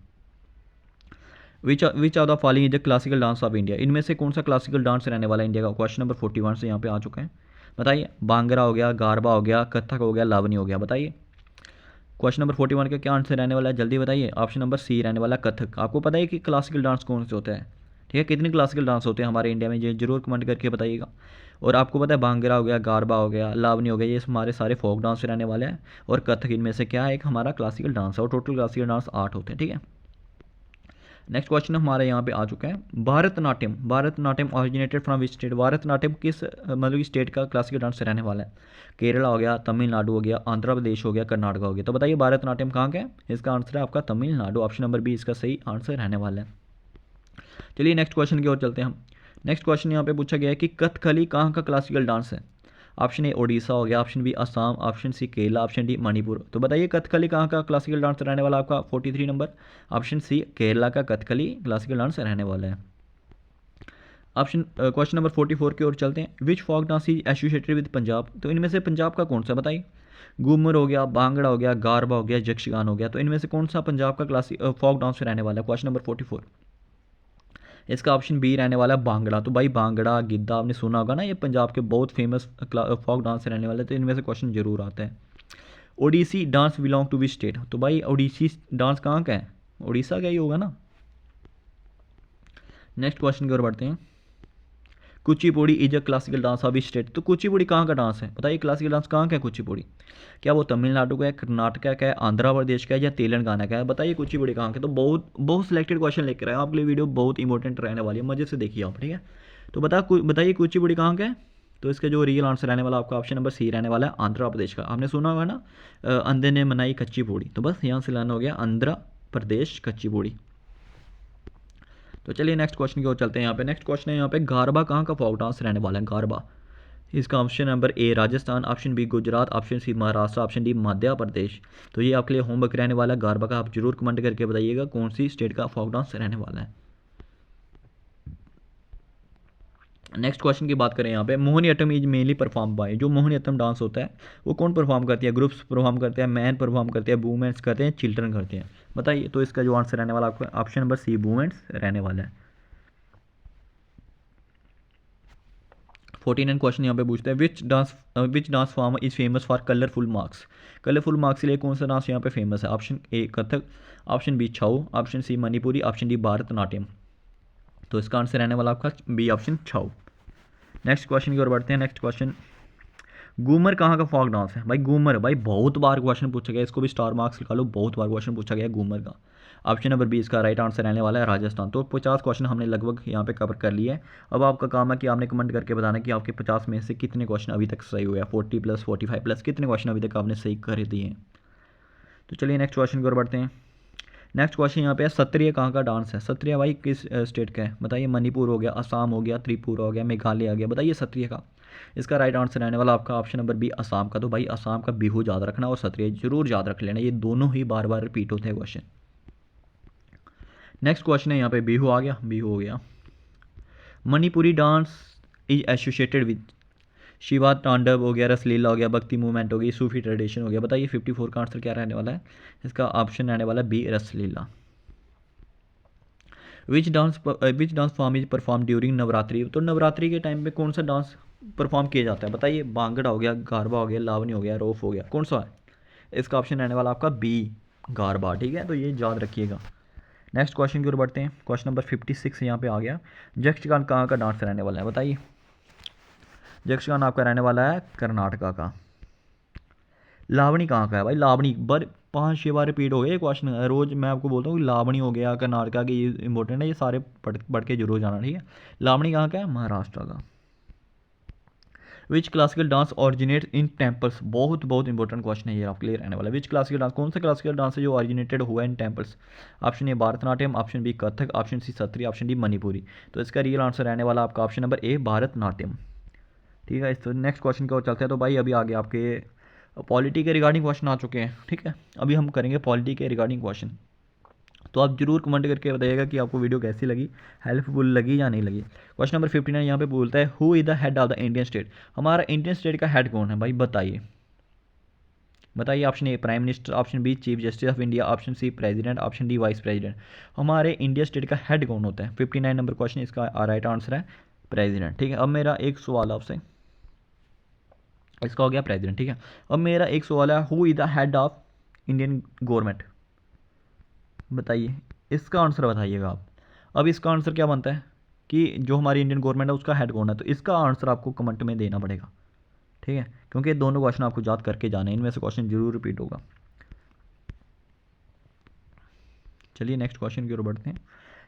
S1: Which of the following is the classical dance of India, इनमें से कौन सा क्लासिकल डांस रहने वाला है इंडिया का? क्वेश्चन नंबर 41 से यहाँ पे आ चुका है, बताइए। भांगड़ा हो गया, गारबा हो गया, कथक हो गया, लावनी हो गया, बताइए। क्वेश्चन नंबर 41 का क्या आंसर रहने वाला है, जल्दी बताइए। ऑप्शन नंबर सी रहने वाला कथक। आपको पता है कि क्लासिकल डांस कौन से होता है? ठीक है, कितने क्लासिकल डांस होते हैं हमारे इंडिया में, ये जरूर कमेंट करके बताइएगा। और आपको पता है भांगड़ा हो गया, गारबा हो गया, लावनी हो गया, ये हमारे सारे फोक डांस रहने वाले हैं, और कथक इनमें से क्या है, एक हमारा क्लासिकल डांस है, और टोटल क्लासिकल डांस 8 होते हैं। ठीक है, नेक्स्ट क्वेश्चन हमारे यहाँ पे आ चुका है, Bharatanatyam originated from which state, Bharatanatyam किस मतलब स्टेट का क्लासिकल डांस रहने वाला है? केरला हो गया, तमिलनाडु हो गया, आंध्र प्रदेश हो गया, कर्नाटक हो गया, तो बताइए भारतनाट्यम कहाँ का है? इसका आंसर है आपका तमिलनाडु, ऑप्शन नंबर बी इसका सही आंसर रहने वाला है। चलिए नेक्स्ट क्वेश्चन की ओर चलते हैं हम। नेक्स्ट क्वेश्चन यहाँ पे पूछा गया है कि कथकली कहाँ का क्लासिकल डांस है? ऑप्शन ए ओडिशा हो गया, option B Assam, option C Kerala, option D Manipur, तो बताइए कथकली कहाँ का क्लासिकल डांस रहने वाला आपका 43 नंबर, ऑप्शन सी केरला का कथकली क्लासिकल डांस रहने वाला है। ऑप्शन क्वेश्चन नंबर 44 की ओर चलते हैं, which folk dance is associated with Punjab, तो इनमें से पंजाब का कौन सा, बताइए। घूमर हो गया, भांगड़ा हो गया, गारबा हो गया, यक्षगान हो गया, तो इनमें से कौन सा पंजाब का क्लासिक फोक डांस रहने वाला है? क्वेश्चन नंबर 44, इसका ऑप्शन बी रहने वाला है भांगड़ा। तो भाई भांगड़ा, गिद्धा आपने सुना होगा ना, ये पंजाब के बहुत फेमस फोक डांस रहने वाले, तो इनमें से क्वेश्चन जरूर आता है। Odissi dance belong to which state, तो भाई ओडिसी डांस कहाँ का है? उड़ीसा का ही होगा ना। नेक्स्ट क्वेश्चन की ओर बढ़ते हैं, Kuchipudi is a classical dance of state, तो कुचिपुड़ी कहाँ का डांस है, बताइए क्लासिकल डांस कहाँ का है कुचिपुड़ी? क्या वो तमिलनाडु का है, कर्नाटक का है, आंध्र प्रदेश का है, या तेलंगाना का है? बताइए कुचिपुड़ी कहाँ का। तो बहुत बहुत सिलेक्टेड क्वेश्चन लेकर आए आपके लिए, वीडियो बहुत इंपॉर्टेंट रहने वाली है, मजे से देखिए आप। ठीक है, तो बताइए कुचिपुड़ी कहाँ का है? तो इसका जो रियल आंसर रहने वाला आपका ऑप्शन नंबर सी रहने वाला है आंध्र प्रदेश का। आपने सुना होगा ना, अंधे ने मनाई कच्ची पूड़ी, तो बस यहाँ से लाना हो गया आंध्र प्रदेश कच्ची पूड़ी। तो चलिए नेक्स्ट क्वेश्चन की ओर चलते हैं। यहाँ पे नेक्स्ट क्वेश्चन है यहाँ पे, गारबा कहाँ का फोक डांस रहने वाला है? गारबा, इसका option number A Rajasthan, option B Gujarat, option C Maharashtra, option D Madhya Pradesh, तो ये आपके लिए होमवर्क रहने वाला है गारबा का। आप जरूर कमेंट करके बताइएगा कौन सी स्टेट का फोक डांस रहने वाला है। नेक्स्ट क्वेश्चन की बात करें यहाँ पे, Mohiniyattam is mainly perform by, जो मोहिनीअट्टम डांस होता है वो कौन परफॉर्म करती है? ग्रुप्स परफॉर्म करते हैं, मैन परफॉर्म करते हैं, वुमेन्स करते हैं, चिल्ड्रन करते हैं, बताइए। तो इसका जो आंसर रहने वाला आपका ऑप्शन नंबर सी वुमेन्स रहने वाला है। 49 क्वेश्चन यहाँ पे पूछते हैं, which dance form is famous for colourful marks, colourful marks के लिए कौन सा डांस यहाँ पे फेमस है? Option A Kathak, option B Chhau, option C Manipuri, option D Bharatanatyam, तो इसका आंसर रहने वाला आपका B option Chhau. Next question की ओर बढ़ते हैं। नेक्स्ट क्वेश्चन, घूमर कहाँ का फोक डांस है भाई? घूमर भाई बहुत बार क्वेश्चन पूछा गया, इसको भी स्टार मार्क्स लिखा लो, बहुत बार क्वेश्चन पूछा गया घूमर का। ऑप्शन नंबर 20 का राइट आंसर रहने वाला है राजस्थान। तो 50 क्वेश्चन हमने लगभग यहाँ पे कवर कर लिए हैं। अब आपका काम है कि आपने कमेंट करके बताना कि आपके 50 में से कितने क्वेश्चन अभी तक सही हुए हैं, 40 प्लस 45 प्लस कितने क्वेश्चन अभी तक आपने सही कर दिए हैं। तो चलिए नेक्स्ट क्वेश्चन की ओर बढ़ते हैं। नेक्स्ट क्वेश्चन यहाँ पे है, सत्रिय कहाँ का डांस है? सत्रिय भाई किस स्टेट का है बताइए? मणिपुर हो गया, असम हो गया, त्रिपुरा हो गया, मेघालय आ गया, बताइए सत्रिय का। इसका राइट आंसर रहने वाला आपका ऑप्शन नंबर बी असम का। तो भाई असम का बिहू याद रखना और सत्रिय जरूर याद रख लेना, ये दोनों ही बार बार रिपीट होते हैं क्वेश्चन। नेक्स्ट क्वेश्चन है यहाँ पे, बिहू आ गया, बिहू हो गया। Manipuri dance is associated with Shiva तांडव हो गया, रसलीला हो गया, भक्ति मूवमेंट हो गई, सूफी ट्रेडिशन हो गया, बताइए 54 का आंसर क्या रहने वाला है? इसका ऑप्शन रहने वाला B Raslila. Which dance form is perform during Navratri? तो नवरात्रि के टाइम पे कौन सा डांस परफॉर्म किया जाता है बताइए? भांगड़ा हो गया, गारबा हो गया, लावनी हो गया, रोफ हो गया, कौन सा है? इसका ऑप्शन रहने वाला आपका बी गारबा। ठीक है, तो ये याद रखिएगा। नेक्स्ट क्वेश्चन की ओर बढ़ते हैं। क्वेश्चन नंबर 56 यहाँ पे आ गया। यक्षगान कहाँ का डांस रहने वाला है बताइए? यक्षगान आपका रहने वाला है कर्नाटका का। लावणी कहाँ का है भाई? लावणी 5-6 बार रिपीट हो गया ये क्वेश्चन, रोज मैं आपको बोलता हूँ कि लावणी हो गया कर्नाटका की, ये इंपॉर्टेंट है, ये सारे पढ़ के जरूर जाना। ठीक है, लावणी कहाँ का है? महाराष्ट्र का। Which classical dance originate in temples? बहुत बहुत इंपॉर्टेंट क्वेश्चन है ये आपके लिए रहने वाला। विच क्लासिकल डांस, कौन सा क्लासिकल डांस है जो ऑरिजिनेटेड हुआ है in temples? Option A Bharatanatyam, option B Kathak, option C Sattriya, option D Manipuri. तो इसका रियल आंसर रहने वाला आपका ऑप्शन नंबर ए भारतनाट्यम। ठीक है, इस नेक्स्ट क्वेश्चन की ओर चलते हैं। तो भाई अभी आगे आपके पॉलिटी के रिगार्डिंग क्वेश्चन आ चुके हैं। ठीक है, अभी हम करेंगे पॉलिटी के रिगार्डिंग क्वेश्चन। तो आप जरूर कमेंट करके बताइएगा कि आपको वीडियो कैसी लगी, हेल्पफुल लगी या नहीं लगी। क्वेश्चन नंबर 59 यहाँ पे बोलता है, who is the head of the Indian state? हमारा इंडियन स्टेट का हेड कौन है भाई? बताइए बताइए। Option A prime minister, option B chief justice of India, option C president, option D vice president. हमारे इंडिया स्टेट का हेड कौन होता है? 59 नंबर क्वेश्चन, इसका राइट आंसर है प्रेसिडेंट। ठीक है, अब मेरा एक सवाल आपसे, इसका हो गया प्रेसिडेंट। ठीक है, अब मेरा एक सवाल है, who is the head of Indian government? बताइए, इसका आंसर बताइएगा आप। अब इसका आंसर क्या बनता है कि जो हमारी इंडियन गवर्नमेंट है उसका हेड कौन है? तो इसका आंसर आपको कमेंट में देना पड़ेगा। ठीक है, क्योंकि दोनों क्वेश्चन आपको याद करके जाने, इनमें से क्वेश्चन जरूर रिपीट होगा। चलिए नेक्स्ट क्वेश्चन की ओर बढ़ते हैं।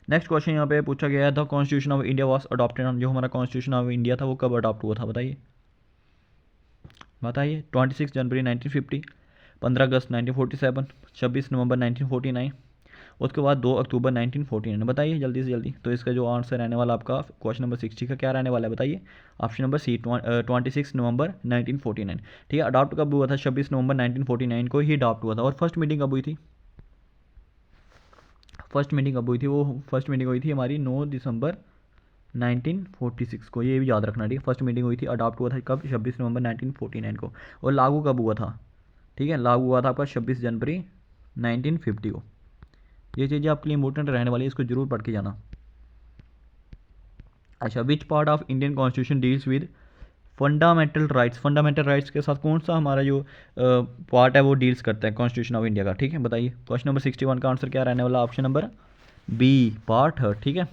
S1: नेक्स्ट क्वेश्चन यहाँ पे पूछा गया है, the constitution of India was adopted on, जो हमारा कॉन्स्टिट्यूशन ऑफ इंडिया था वो कब अडॉप्ट हुआ था बताइए? बताइए 26 जनवरी 1950, 15 अगस्त 1947, 26 नवंबर 1949, उसके बाद 2 अक्टूबर 1949। बताइए जल्दी से जल्दी। तो इसका जो आंसर रहने वाला आपका क्वेश्चन नंबर 60 का क्या रहने वाला है बताइए? ऑप्शन नंबर सी 26 नवंबर 1949। ठीक है, अडॉप्ट कब हुआ था? 26 नवंबर 1949 को ही अडॉप्ट हुआ था। और फर्स्ट मीटिंग कब हुई थी? फर्स्ट मीटिंग कब हुई थी? वो फर्स्ट मीटिंग हुई थी हमारी 9 दिसंबर 1946 को, ये भी याद रखना। ठीक है, फर्स्ट मीटिंग हुई थी, अडॉप्ट हुआ था कब? 26 नवंबर 1949 को। और लागू कब हुआ था? ठीक है, लागू हुआ था आपका 26 जनवरी 1950 को। ये चीज़ें आपके लिए इंपॉर्टेंट रहने वाली है, इसको जरूर पढ़ के जाना। अच्छा, which part of Indian constitution deals with fundamental rights? Fundamental rights के साथ कौन सा हमारा जो पार्ट है वो डील्स करता है कॉन्स्टिट्यूशन ऑफ इंडिया का? ठीक है, बताइए। क्वेश्चन नंबर 61 का आंसर क्या रहने वाला? ऑप्शन नंबर बी पार्ट है। ठीक है,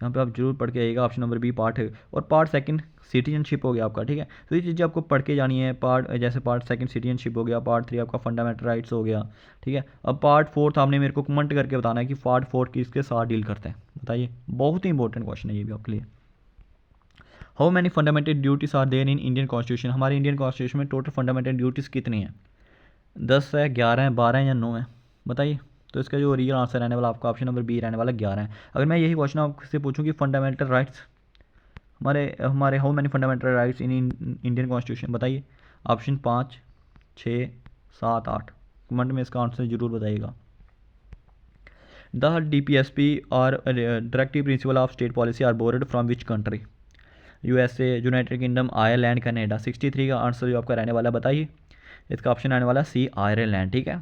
S1: यहाँ पे आप जरूर पढ़ के आइएगा, ऑप्शन नंबर बी पार्ट है। और पार्ट सेकंड सिटीजनशिप हो गया आपका। ठीक है, तो ये चीज़ें आपको पढ़ के जानी है। पार्ट जैसे पार्ट सेकंड सिटीजनशिप हो गया, पार्ट 3 आपका फंडामेंटल राइट्स हो गया। ठीक है, अब पार्ट 4 आपने मेरे को कमेंट करके बताना है कि पार्ट 4 किसके साथ डील करते हैं, बताइए। बहुत ही इंपॉर्टेंट क्वेश्चन है ये भी आपके लिए। How many fundamental duties are there in Indian constitution? हमारे इंडियन कॉन्स्टिट्यूशन में टोटल फंडामेंटल ड्यूटीज़ कितनी हैं? 10 है, 11 है, 12 है या 9 है? बताइए। तो इसका जो रियल आंसर रहने वाला आपका ऑप्शन नंबर बी रहने वाला 11 है। अगर मैं यही क्वेश्चन आपसे पूछूं कि फंडामेंटल राइट्स हमारे हमारे how many fundamental rights in Indian constitution, बताइए। ऑप्शन 5, 6, 7, 8। कमेंट में इसका आंसर जरूर बताइएगा। द DPSP और directive principle of state policy are borrowed from which country? USA, United Kingdom, Ireland, Canada. 63 का आंसर जो आपका रहने वाला बताइए। इसका ऑप्शन आने वाला सी आयरलैंड। ठीक है,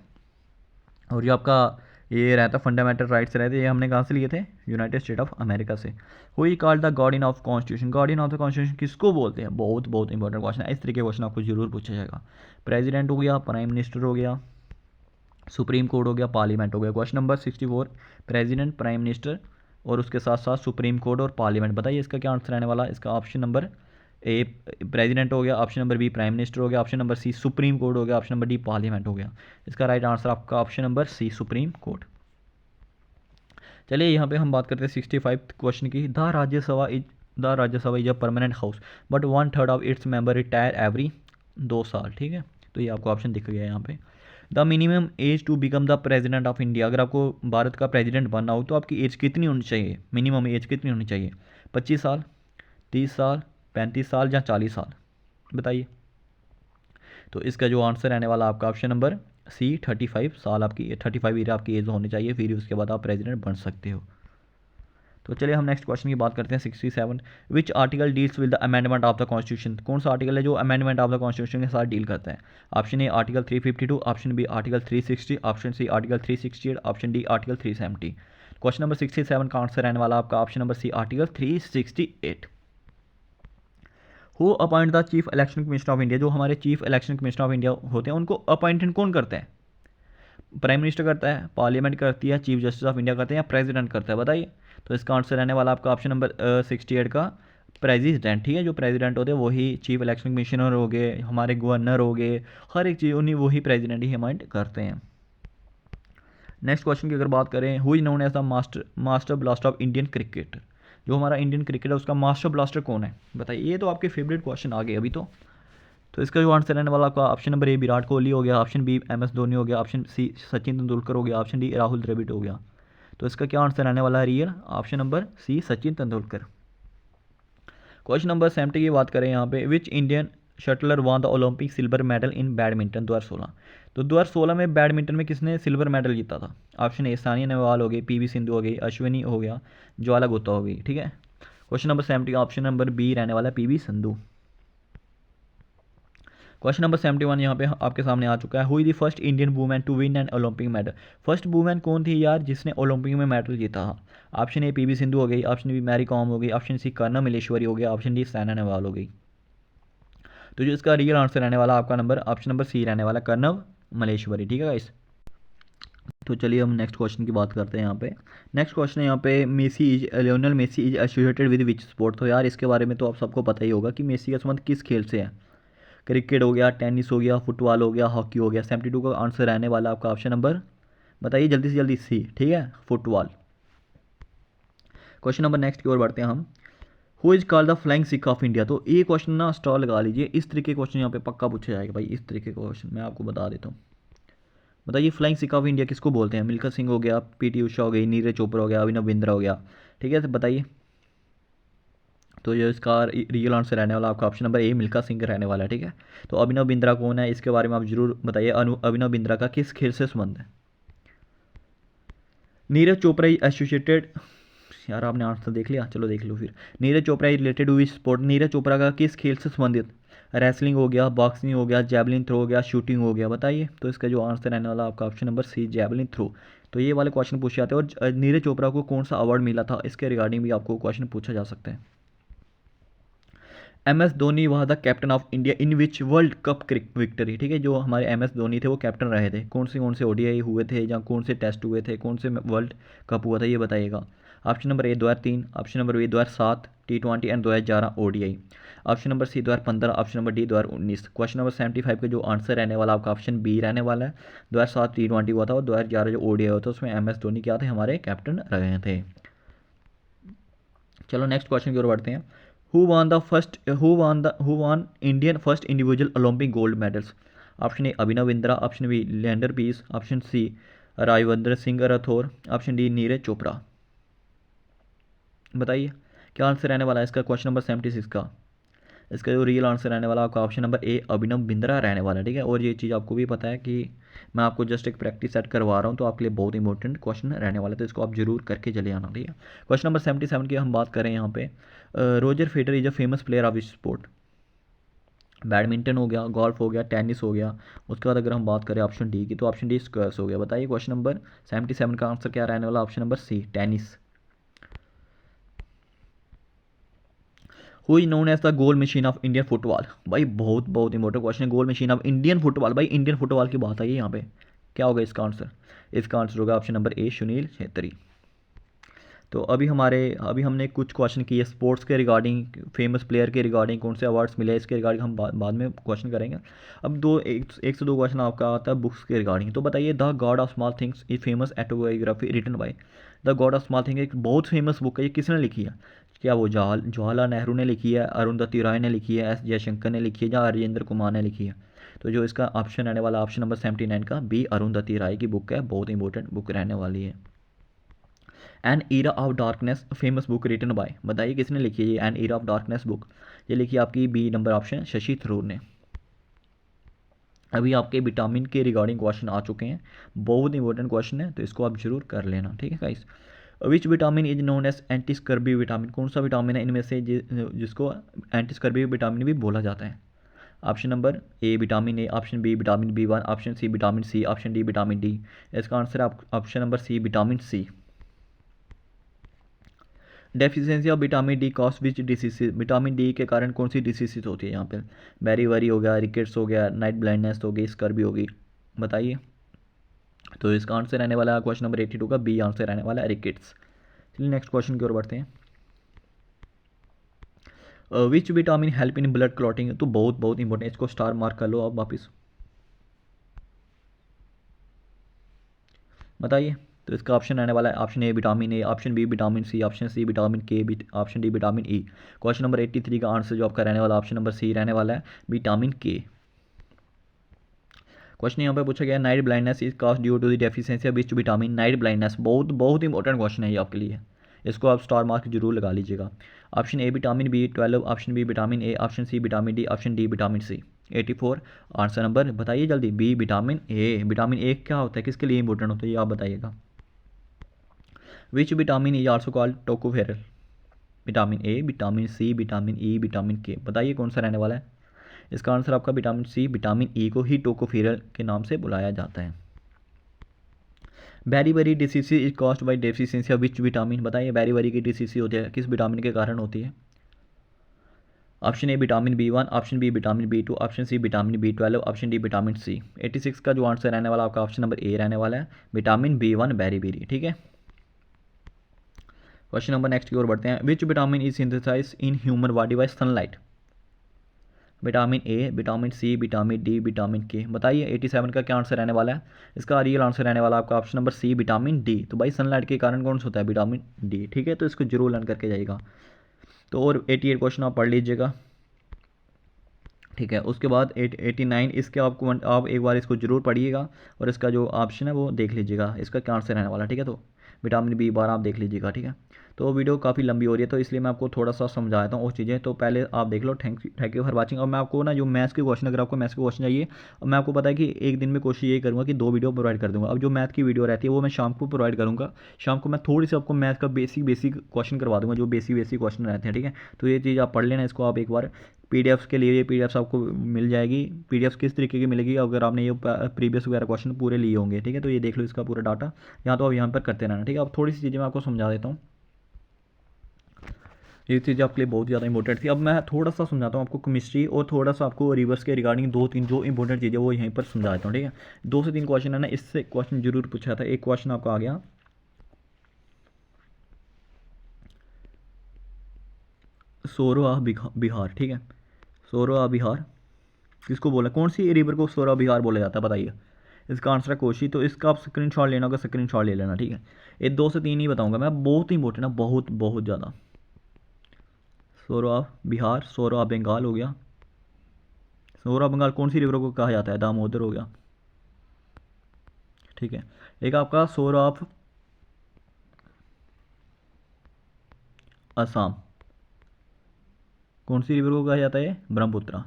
S1: और जो आपका ये रहता फंडामेंटल राइट्स रहते, ये हमने कहाँ से लिए थे? यूनाइटेड स्टेट ऑफ अमेरिका से। हुई called the guardian of constitution? Guardian of the constitution किसको बोलते हैं? बहुत बहुत इंपॉर्टेंट क्वेश्चन है, इस तरीके के क्वेश्चन आपको जरूर पूछा जाएगा। प्रेसिडेंट हो गया, प्राइम मिनिस्टर हो गया, सुप्रीम कोर्ट हो गया, पार्लियामेंट हो गया। Question number 64, president, prime minister और उसके साथ साथ सुप्रीम कोर्ट और पार्लियामेंट। बताइए इसका क्या आंसर रहने वाला? इसका ऑप्शन नंबर ए प्रेसिडेंट हो गया, option number B prime minister हो गया, option number C supreme court हो गया, ऑप्शन नंबर डी पार्लियामेंट हो गया। इसका राइट आंसर आपका option number C supreme court. चलिए यहाँ पे हम बात करते हैं 65 क्वेश्चन की। The Rajya Sabha is a permanent house but 1/3 of its member retire every 2 साल। ठीक है, तो ये आपको ऑप्शन दिख गया यहाँ पे। The minimum age to become the president of India, अगर आपको भारत का प्रेसिडेंट बनना हो तो आपकी एज कितनी होनी चाहिए, मिनिमम एज कितनी होनी चाहिए? 25 साल, 30 साल, 35 साल या 40 साल, बताइए। तो इसका जो आंसर रहने वाला आपका ऑप्शन नंबर सी 35 साल आपकी 35 ईयर आपकी एज होनी चाहिए, फिर उसके बाद आप प्रेसिडेंट बन सकते हो। तो चलिए हम नेक्स्ट क्वेश्चन की बात करते हैं 67। Which article deals with the amendment of the constitution, कौन सा आर्टिकल है जो अमेंडमेंट ऑफ द कॉन्स्टिट्यूशन के साथ डील करता है? Option A article 352, option B article 360, option C article 368, option D article 370। Question number 67 का आंसर रहने वाला आपका option number C article 368। Who appoint the chief election commissioner of India, जो हमारे chief election commissioner of India होते हैं उनको appointed कौन करता है? प्राइम मिनिस्टर करता है, पार्लियामेंट करती है, चीफ जस्टिस ऑफ इंडिया करते हैं या प्रेसिडेंट करता है, बताइए। तो इसका आंसर रहने वाला आपका ऑप्शन नंबर 68 का प्रेसिडेंट। ठीक है, जो प्रेसिडेंट होते हैं वही चीफ इलेक्शन कमिश्नर हो गए, हमारे गवर्नर हो गए, हर एक चीज़ उन्हीं वही प्रेसिडेंट ही अपॉइंट करते हैं। नेक्स्ट क्वेश्चन की अगर बात करें, who is known as the master blaster of Indian cricket, जो हमारा इंडियन क्रिकेट है उसका मास्टर ब्लास्टर कौन है, बताइए। ये तो आपके फेवरेट क्वेश्चन आ गए अभी तो इसका जो आंसर रहने वाला आपका ऑप्शन नंबर ए विराट कोहली हो गया, ऑप्शन बी MS धोनी हो गया, ऑप्शन सी सचिन तेंदुलकर हो गया, ऑप्शन डी राहुल द्रविड़ हो गया। तो इसका क्या आंसर रहने वाला है real option number C Sachin Tendulkar. Question number 70 की बात करें यहाँ पे, which Indian shuttler won the Olympic silver medal in badminton 2016। तो 2016 में बैडमिंटन में किसने सिल्वर मेडल जीता था? ऑप्शन ए सानिया नेहवाल हो गई, PV सिंधु हो गई, अश्विनी हो गया, ज्वाला गुट्टा हो गई। ठीक है, question number 70 option number B रहने वाला PV सिंधु। क्वेश्चन नंबर 71 यहाँ पे आपके सामने आ चुका है। Who is the first Indian women to win an Olympic medal, first women कौन थी यार जिसने ओलंपिक में मेडल जीता? ऑप्शन ए PV सिंधु हो गई, ऑप्शन बी मैरी कॉम हो गई, ऑप्शन सी कर्णम मल्लेश्वरी हो गया, ऑप्शन डी साइना नेहवाल हो गई। तो जो इसका रियल आंसर रहने वाला आपका नंबर ऑप्शन नंबर सी रहने वाला कर्णम मल्लेश्वरी। ठीक है गाइस, तो चलिए हम नेक्स्ट क्वेश्चन की बात करते हैं यहाँ पे। नेक्स्ट क्वेश्चन है यहाँ पे, Lionel Messi is associated with which sport. तो यार इसके बारे में तो आप सबको पता ही होगा कि मेसी का संबंध किस खेल से है। क्रिकेट हो गया, टेनिस हो गया, फुटबॉल हो गया, हॉकी हो गया। 72 का आंसर रहने वाला आपका ऑप्शन नंबर, बताइए जल्दी से जल्दी, सी। ठीक है, फुटबॉल। क्वेश्चन नंबर नेक्स्ट की ओर बढ़ते हैं हम। Who is called the flying Sikh of India. तो ये क्वेश्चन ना स्टॉल लगा लीजिए, इस तरीके क्वेश्चन यहाँ पे पक्का पूछा जाएगा भाई, इस तरीके का क्वेश्चन मैं आपको बता देता हूँ। बताइए फ्लाइंग सिख ऑफ इंडिया किसको बोलते हैं? मिल्खा सिंह हो गया, PT उषा हो गई, नीरज चोपड़ा हो गया, अभिनव बिंद्रा हो गया। ठीक है, तो बताइए। तो जो इसका रियल आंसर रहने वाला आपका ऑप्शन नंबर ए मिल्खा सिंह रहने वाला है। ठीक है, तो अभिनव बिंद्रा कौन है इसके बारे में आप जरूर बताइए, अभिनव बिंद्रा का किस खेल से संबंध है? नीरज चोपड़ा एसोसिएटेड, यार आपने आंसर देख लिया, चलो देख लो फिर। नीरज चोपड़ा रिलेटेड हुई स्पोर्ट, नीरज चोपड़ा का किस खेल से संबंधित? रेसलिंग हो गया, बॉक्सिंग हो गया, जैवलिन थ्रो हो गया, शूटिंग हो गया, बताइए। तो इसका जो आंसर रहने वाला आपका option number C javelin throw. तो ये वाले क्वेश्चन पूछे जाते हैं। और नीरज चोपड़ा को कौन सा अवार्ड मिला था इसके रिगार्डिंग भी आपको क्वेश्चन पूछा जा सकता है। MS धोनी वह the captain of India in which world cup victory. ठीक है, जो हमारे MS धोनी थे वो कैप्टन रहे थे, कौन से ODI हुए थे या कौन से टेस्ट हुए थे, कौन से वर्ल्ड कप हुआ था, ये बताइएगा। Option number A 2003, option number B 2007 T20 and 2011 ODI, option number C 2015, option number D 2019। Question number 75 का जो आंसर रहने वाला आपका ऑप्शन बी रहने वाला है। 2007 T20 हुआ था और 2011 जो ODI हुआ था उसमें MS धोनी क्या थे, हमारे कैप्टन रहे थे। चलो नेक्स्ट क्वेश्चन की ओर बढ़ते हैं। Who won Indian first individual Olympic gold medals? Option A Abhinav Bindra, option B Leander Paes, option C Rajyavardhan Singh Rathore, option D Neeraj Chopra. बताइए क्या आंसर रहने वाला है इसका क्वेश्चन नंबर 76 का। इसका जो रियल आंसर रहने वाला आपका ऑप्शन नंबर ए अभिनव बिंद्रा रहने वाला है। ठीक है, और ये चीज़ आपको भी पता है कि मैं आपको जस्ट एक प्रैक्टिस सेट करवा रहा हूँ, तो आपके लिए बहुत इंपॉर्टेंट क्वेश्चन रहने वाला है, तो इसको आप जरूर करके चले आना। ठीक है, क्वेश्चन नंबर 77 की हम बात करें यहाँ पे, Roger Federer is a famous player of sport. Badminton हो गया, गोल्फ हो गया, टेनिस हो गया। उसके बाद अगर हम बात करें ऑप्शन डी की, तो ऑप्शन डी स्क्वायर्स हो गया। बताइए क्वेश्चन नंबर 77 का आंसर क्या रहने वाला? Option number C tennis. Who is known as the goal machine of Indian football. भाई बहुत बहुत इंपॉर्टेंट क्वेश्चन है, goal machine of Indian football. भाई इंडियन फुटबॉल की बात आई है यहाँ पे, क्या होगा इसका आंसर? इसका आंसर होगा ऑप्शन नंबर ए सुनील छेत्री। तो अभी हमने कुछ क्वेश्चन किए स्पोर्ट्स के रिगार्डिंग, फेमस प्लेयर के रिगार्डिंग, कौन से अवार्ड्स मिले इसके रिगार्डिंग हम बाद में क्वेश्चन करेंगे। अब एक से दो क्वेश्चन आपका आता है बुक्स के रिगार्डिंग। तो बताइए the god of small things is famous autobiography written by. The god of small thing एक बहुत फेमस बुक है, ये किसने लिखी है? क्या वो जवाहरलाल नेहरू ने लिखी है, अरुंधति रॉय ने लिखी है, एस जयशंकर ने लिखी है, या राजेंद्र कुमार ने लिखी है? तो जो इसका ऑप्शन रहने वाला ऑप्शन नंबर 79 का बी अरुंधति राय की बुक है, बहुत इंपॉर्टेंट बुक रहने वाली है। An era of darkness famous book written by, बताइए किसने लिखी है ये an era of darkness book? ये लिखी है आपकी B number option Shashi Tharoor ने। अभी आपके विटामिन के रिगार्डिंग क्वेश्चन आ चुके हैं, बहुत इंपॉर्टेंट क्वेश्चन है, तो इसको आप जरूर कर लेना, ठीक है guys. Which vitamin is known as antiscorbutic vitamin, कौन सा विटामिन है इनमें से जिसको एंटीस्कर्बी विटामिन भी बोला जाता है? Option number A vitamin A, option B vitamin B1, option C vitamin C, option D vitamin D. इसका आंसर है option number C vitamin C. Deficiency of vitamin D cause which disease, vitamin D के कारण कौन सी disease होती है यहाँ पे? बेरीवरी हो गया, रिकेट्स हो गया, नाइट ब्लाइंडनेस हो गई, स्कर्बी होगी, बताइए। तो इसका आंसर रहने वाला है क्वेश्चन नंबर 82 का बी आंसर रहने वाला है रिकेट्स। चलिए नेक्स्ट क्वेश्चन की ओर बढ़ते हैं। Which vitamin help in blood clotting, तो बहुत बहुत इंपॉर्टेंट, इसको स्टार मार्क कर लो आप वापस, बताइए। तो इसका ऑप्शन रहने वाला है option A vitamin A, option B vitamin C, option C vitamin K, option D vitamin E. Question number 83 का आंसर जो आपका रहने वाला ऑप्शन नंबर सी रहने वाला है विटामिन के। क्वेश्चन यहाँ पे पूछा गया night blindness is cause due to the deficiency of which vitamin, night blindness बहुत बहुत इंपॉर्टेंट क्वेश्चन है ये आपके लिए, इसको आप स्टार मार्क जरूर लगा लीजिएगा। Option A vitamin B12, option B vitamin A, option C vitamin D, option D vitamin C. 84 answer number बताइए जल्दी, B vitamin A. Vitamin A क्या होता है, किसके लिए इंपॉर्टेंट होता है ये आप बताइएगा। Which vitamin is also called tocopherol, vitamin A, vitamin C, vitamin E, vitamin K, बताइए कौन सा रहने वाला है? इसका आंसर आपका विटामिन सी, विटामिन ई को ही टोकोफेरल के नाम से बुलाया जाता है। Beriberi disease is caused by deficiency of which vitamin, बताइए बेरीबेरी की डिसीज होती है किस विटामिन के कारण होती है? Option A vitamin B1, option B vitamin B2, option C vitamin B12, option D vitamin C. 86 का जो आंसर रहने वाला आपका ऑप्शन नंबर ए रहने वाला है विटामिन B1 बेरीबेरी, ठीक है। क्वेश्चन नंबर नेक्स्ट की ओर बढ़ते हैं। Which vitamin is synthesize in human body by sunlight, vitamin A, vitamin C, vitamin D, vitamin K, बताइए। 87 का क्या आंसर रहने वाला है? इसका रियल आंसर रहने वाला आपका option number C vitamin D. तो भाई सनलाइट के कारण कौन सा होता है? विटामिन डी, ठीक है, तो इसको जरूर लर्न करके जाइएगा। तो और 88 क्वेश्चन आप पढ़ लीजिएगा, ठीक है। उसके बाद 89 इसके आपको आप एक बार इसको जरूर पढ़िएगा और इसका जो ऑप्शन है वो देख लीजिएगा, इसका क्या आंसर रहने वाला, ठीक है। तो विटामिन B12 आप देख लीजिएगा, ठीक है। तो वीडियो काफ़ी लंबी हो रही है तो इसलिए मैं आपको थोड़ा सा समझाता हूँ वो चीज़ें, तो पहले आप देख लो। Thank you for watching. और मैं आपको ना जो मैथ्स के क्वेश्चन, अगर आपको मैथ्स के क्वेश्चन चाहिए, और मैं आपको पता है कि एक दिन में कोशिश यही करूँगा कि 2 वीडियो प्रोवाइड कर दूँगा। अब जो मैथ की वीडियो रहती है वो मैं शाम को प्रोवाइड करूँगा, शाम को मैं थोड़ी सी आपको मैथ का बेसिक क्वेश्चन करवा दूँगा, जो बेसिक क्वेश्चन रहते हैं, ठीक है। तो ये चीज़ आप पढ़ लेना, इसको आप एक बार पीडीएफ्स के लिए, ये पीडीएफ्स आपको मिल जाएगी। पीडीएफ्स किस तरीके की मिलेगी, अगर आपने ये प्रीवियस वगैरह क्वेश्चन पूरे लिए होंगे, ठीक है। तो ये देख लो इसका पूरा डाटा, यहाँ तो आप यहाँ पर करते रहना, ठीक है। अब थोड़ी सी चीज़ें मैं आपको समझा देता हूँ, ये चीज़ आपके लिए बहुत ज़्यादा इंपॉर्टेंट थी। अब मैं थोड़ा सा समझाता हूँ आपको केमिस्ट्री, और थोड़ा सा आपको रिवर्स के रिगार्डिंग 2-3 जो इंपॉर्टेंट चीज़ें वो यहीं पर समझा देता हूँ, ठीक है। 2 से 3 क्वेश्चन है ना, इससे क्वेश्चन जरूर पूछा था। एक क्वेश्चन आपका आ गया सोरवा बिहार, ठीक है। सोरवा बिहार किसको बोला, कौन सी रिवर को सोरवा बिहार बोला जाता है, बताइए। इसका आंसर है कोशी। तो इसका आप स्क्रीनशॉट लेना होगा, स्क्रीनशॉट ले लेना, ठीक है। ये 2 से 3 ही बताऊंगा मैं, बहुत इंपॉर्टेंट है, बहुत बहुत ज़्यादा। सोरवा बिहार, सोरवा बंगाल हो गया। सोरवा बंगाल कौन सी रिवर को कहा जाता है? दामोदर हो गया, ठीक है। एक आपका सोरवा असम, कौन सी रिवर को कहा जाता है? ब्रह्मपुत्रा,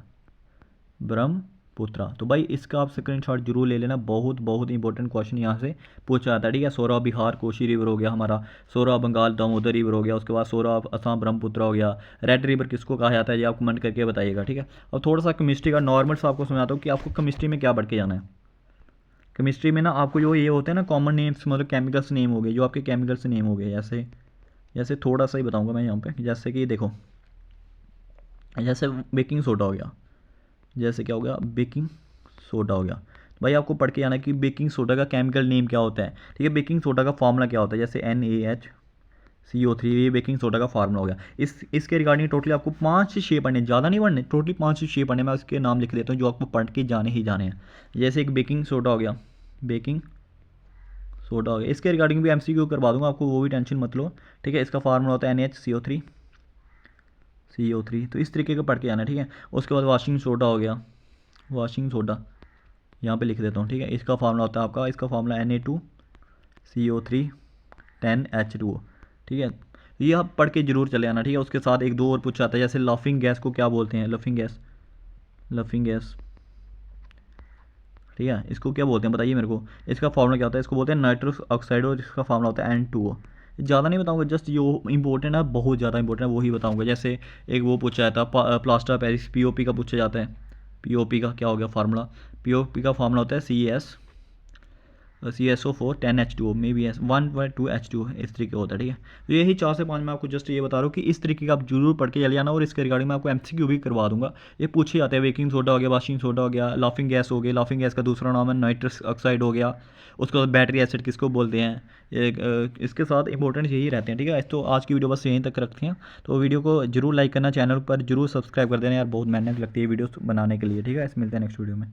S1: ब्रह्मपुत्रा। तो भाई इसका आप स्क्रीनशॉट जरूर ले लेना, बहुत बहुत इंपॉर्टेंट क्वेश्चन यहाँ से पूछा जाता है, ठीक है। सोरवा बिहार कोशी रिवर हो गया हमारा, सोरवा बंगाल दामोदर रिवर हो गया, उसके बाद सोरवा असम ब्रह्मपुत्रा हो गया। रेड रिवर किसको कहा जाता है ये आप कमेंट करके बताइएगा, ठीक है। अब थोड़ा सा केमिस्ट्री का नॉर्मल सा आपको समझाता हूँ कि आपको केमिस्ट्री में क्या बढ़ के जाना है। केमिस्ट्री में ना आपको जो ये होते हैं ना कॉमन नेम्स, मतलब केमिकल्स नेम हो गए, जो आपके केमिकल्स नेम हो गए, जैसे जैसे थोड़ा सा ही बताऊँगा मैं यहाँ पर, जैसे कि देखो, जैसे बेकिंग सोडा हो गया, जैसे क्या हो गया, बेकिंग सोडा हो गया। भाई आपको पढ़ के आना कि बेकिंग सोडा का केमिकल नेम क्या होता है, ठीक है। बेकिंग सोडा का फॉर्मूला क्या होता है, जैसे NaH CO3, ये बेकिंग सोडा का फार्मूला हो गया। इसके रिगार्डिंग टोटली आपको 5 6 पढ़ने, ज़्यादा नहीं पढ़ने, टोटली 5 से 6 पढ़ने। मैं उसके नाम लिख देता हूँ जो आपको पढ़ के जाने ही जाने हैं। जैसे एक बेकिंग सोडा हो गया, बेकिंग सोडा हो गया, इसके रिगार्डिंग भी MCQ करवा दूंगा आपको, वो भी टेंशन मत लो, ठीक है। इसका फार्मूला होता है NaCO3, CO3, तो इस तरीके का पढ़ के आना, ठीक है। उसके बाद वाशिंग सोडा हो गया, वाशिंग सोडा यहाँ पे लिख देता हूँ, ठीक है। इसका फार्मूला होता है आपका, इसका फार्मूला Na2CO3 10H2O, ठीक है। ये आप पढ़ के जरूर चले आना, ठीक है। उसके साथ एक दो और पूछा आता है, जैसे लाफिंग गैस को क्या बोलते हैं, लफिंग गैस, लफिंग गैस, ठीक है। इसको क्या बोलते हैं बताइए मेरे को। इसका फार्मूला क्या होता है, इसको बोलते हैं नाइट्रस ऑक्साइड, और इसका फार्मूला होता है N2O। ज़्यादा नहीं बताऊंगा, जस्ट जो इंपॉर्टेंट है, बहुत ज़्यादा इंपॉर्टेंट है वही बताऊंगा। जैसे एक वो पूछा जाता है प्लास्टर पेरिस, POP का पूछा जाता है। POP का क्या हो गया फार्मूला, POP का फार्मूला होता है CaSO4 10H2O, may be 1/2H2O, इस तरीके होता है, ठीक है। तो यही 4 से 5 मैं आपको जस्ट ये बता रहा हूँ कि इस तरीके का आप जरूर पढ़ के चले जाना। और इसके रिगार्डिंग मैं आपको MCQ भी करवा दूंगा। ये पूछे जाते हैं, बेकिंग सोडा हो गया, वाशिंग सोडा हो गया, लाफिंग गैस हो गया, लाफिंग गैस का दूसरा नाम है नाइट्रस ऑक्साइड हो गया, उसके बाद बैटरी एसिड किसको बोलते हैं, इसके साथ इंपॉर्टेंट यही रहते हैं, ठीक है। तो आज की वीडियो बस यहीं तक रखते हैं। तो वीडियो को जरूर लाइक करना, चैनल पर जरूर सब्सक्राइब कर देना यार, बहुत मेहनत लगती है वीडियो बनाने के लिए, ठीक है। इस मिलते हैं नेक्स्ट वीडियो में।